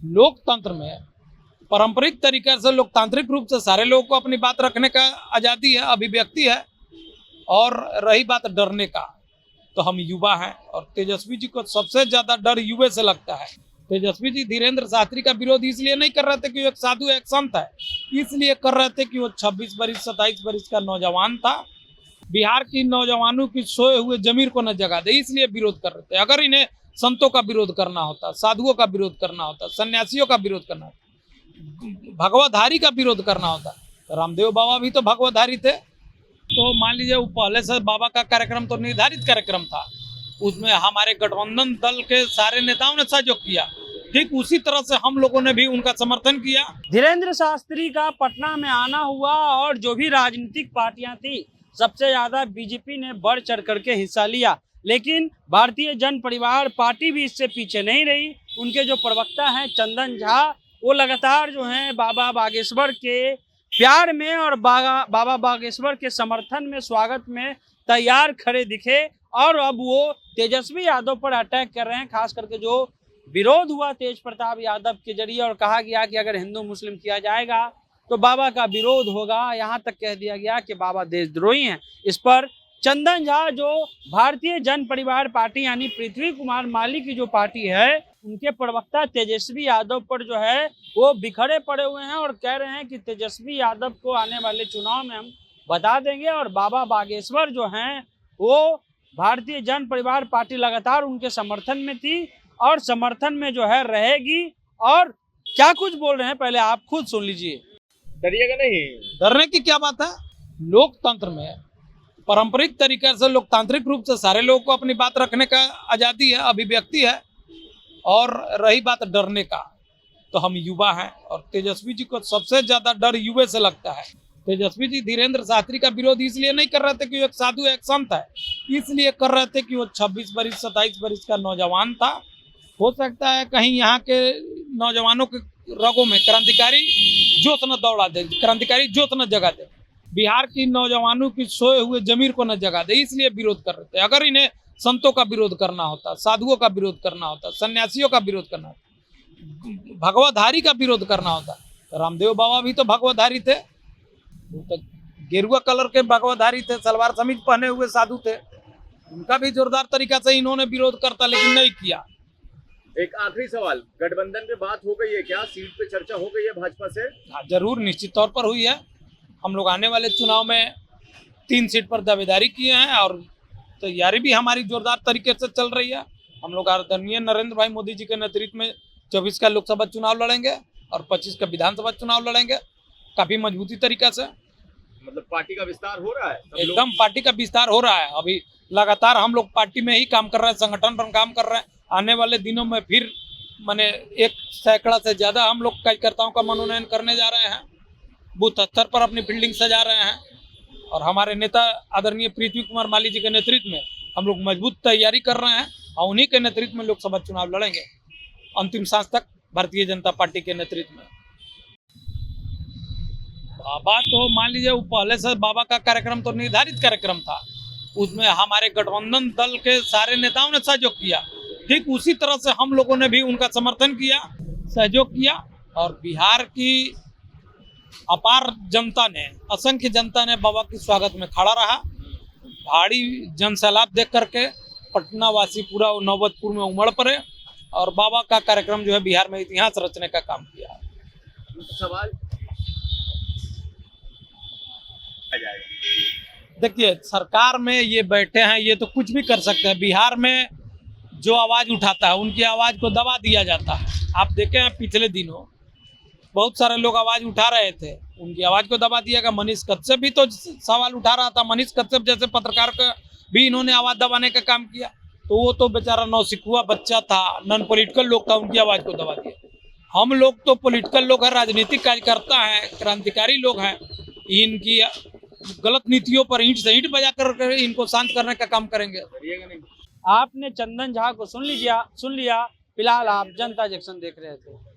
लोकतंत्र में पारंपरिक तरीके से लोकतांत्रिक रूप से सारे लोगों को अपनी बात रखने का आज़ादी है, अभिव्यक्ति है। और रही बात डरने का, तो हम युवा हैं और तेजस्वी जी को सबसे ज़्यादा डर युवा से लगता है। तेजस्वी जी धीरेन्द्र शास्त्री का विरोध इसलिए नहीं कर रहे थे कि वो एक साधु एक संत है, इसलिए कर रहे थे कि वो 26 बरिस 27 बरिस का नौजवान था, बिहार की नौजवानों की सोए हुए जमीर को न जगा दे, इसलिए विरोध कर रहे थे। अगर इन्हें संतों का विरोध करना होता, साधुओं का विरोध करना होता, सन्यासियों का विरोध करना होता, भगवतधारी का विरोध करना होता, तो रामदेव बाबा भी तो भगवतधारी थे। तो मान लीजिए वो पहले से बाबा का कार्यक्रम तो निर्धारित कार्यक्रम था, उसमें हमारे गठबंधन दल के सारे नेताओं ने सहयोग किया, ठीक उसी तरह से हम लोगों ने भी उनका समर्थन किया। धीरेन्द्र शास्त्री का पटना में आना हुआ और जो भी राजनीतिक पार्टियां थी सबसे ज्यादा बीजेपी ने बढ़ चढ़ करके हिस्सा लिया, लेकिन भारतीय जन परिवार पार्टी भी इससे पीछे नहीं रही। उनके जो प्रवक्ता हैं चंदन झा, वो लगातार जो हैं बाबा बागेश्वर के प्यार में और बाबा बागेश्वर के समर्थन में, स्वागत में तैयार खड़े दिखे। और अब वो तेजस्वी यादव पर अटैक कर रहे हैं, खास करके जो विरोध हुआ तेज प्रताप यादव के जरिए और कहा गया कि अगर हिंदू मुस्लिम किया जाएगा तो बाबा का विरोध होगा, यहाँ तक कह दिया गया कि बाबा देशद्रोही हैं। इस पर चंदन झा, जो भारतीय जन परिवार पार्टी यानी पृथ्वी कुमार माली की जो पार्टी है, उनके प्रवक्ता तेजस्वी यादव पर जो है वो बिखरे पड़े हुए हैं और कह रहे हैं कि तेजस्वी यादव को आने वाले चुनाव में हम बता देंगे। और बाबा बागेश्वर जो हैं वो भारतीय जन परिवार पार्टी लगातार उनके समर्थन में थी और समर्थन में जो है रहेगी। और क्या कुछ बोल रहे हैं पहले आप खुद सुन लीजिए। डरिएगा नहीं। डरने की क्या बात है? लोकतंत्र में पारंपरिक तरीके से लोकतांत्रिक रूप से सारे लोगों को अपनी बात रखने का आज़ादी है, अभिव्यक्ति है। और रही बात डरने का, तो हम युवा हैं और तेजस्वी जी को सबसे ज़्यादा डर युवा से लगता है। तेजस्वी जी धीरेन्द्र शास्त्री का विरोध इसलिए नहीं कर रहे थे कि वो एक साधु एक संत है, इसलिए कर रहे थे कि वो 26 बरिस 27 बरिस का नौजवान था। हो सकता है कहीं यहाँ के नौजवानों के रगों में क्रांतिकारी जोश न दौड़ा दे, क्रांतिकारी जोश न जगा दे, बिहार की नौजवानों की सोए हुए जमीर को न जगा दे, इसलिए विरोध कर रहे थे। अगर इन्हें संतों का विरोध करना होता, साधुओं का विरोध करना होता, सन्यासियों का विरोध करना होता, भगवतधारी का विरोध करना होता, तो रामदेव बाबा भी तो भगवतधारी थे। वो तो गेरुआ कलर के भगवतधारी थे, सलवार समीज पहने हुए साधु थे। उनका भी जोरदार तरीका से इन्होंने विरोध करता, लेकिन नहीं किया। एक आखिरी सवाल, गठबंधन पे बात हो गई है क्या? सीट पे चर्चा हो गई है भाजपा से? हाँ, जरूर, निश्चित तौर पर हुई है। हम लोग आने वाले चुनाव में 3 सीट पर दावेदारी किए हैं और तैयारी भी हमारी जोरदार तरीके से चल रही है। हम लोग आदरणीय नरेंद्र भाई मोदी जी के नेतृत्व में 24 का लोकसभा चुनाव लड़ेंगे और 25 का विधानसभा चुनाव लड़ेंगे, काफी मजबूती तरीका से। मतलब पार्टी का विस्तार हो रहा है? एकदम पार्टी का विस्तार हो रहा है। अभी लगातार हम लोग पार्टी में ही काम कर रहे हैं, संगठन पर काम कर रहे हैं। आने वाले दिनों में फिर माने 1 सैकड़ा से ज़्यादा हम लोग कार्यकर्ताओं का मनोनयन करने जा रहे हैं, बूथ स्तर पर अपनी फील्डिंग सजा रहे हैं। और हमारे नेता आदरणीय पृथ्वी कुमार माली जी के नेतृत्व में हम लोग मजबूत तैयारी कर रहे हैं और उन्हीं के नेतृत्व में लोकसभा चुनाव लड़ेंगे अंतिम सांस तक, भारतीय जनता पार्टी के नेतृत्व में। बाबा तो मान लीजिए वो पहले से बाबा का कार्यक्रम तो निर्धारित कार्यक्रम था, उसमें हमारे गठबंधन दल के सारे नेताओं ने सहयोग किया, ठीक उसी तरह से हम लोगों ने भी उनका समर्थन किया, सहयोग किया। और बिहार की अपार जनता ने, असंख्य जनता ने बाबा के स्वागत में खड़ा रहा। भारी जनसैलाब देख करके पटना वासी पूरा नौबतपुर में उमड़ पड़े और बाबा का कार्यक्रम जो है बिहार में इतिहास रचने का काम किया। सवाल देखिए, सरकार में ये बैठे हैं, ये तो कुछ भी कर सकते हैं। बिहार में जो आवाज़ उठाता है उनकी आवाज़ को दबा दिया जाता है। आप देखे हैं पिछले दिनों बहुत सारे लोग आवाज़ उठा रहे थे, उनकी आवाज़ को दबा दिया गया। मनीष कश्यप भी तो सवाल उठा रहा था, मनीष कश्यप जैसे पत्रकार का भी इन्होंने आवाज़ दबाने का काम किया, तो वो तो बेचारा नौसिखुआ बच्चा था, नॉन पॉलिटिकल लोग था, उनकी आवाज़ को दबा दिया। हम लोग तो पॉलिटिकल लोग हैं, राजनीतिक कार्यकर्ता हैं, क्रांतिकारी लोग हैं। इनकी गलत नीतियों पर ईंट से ईंट बजा कर इनको शांत करने का काम करेंगे। डरिएगा नहीं। आपने चंदन झा को सुन लिया। फिलहाल आप जनता जंक्शन देख रहे थे।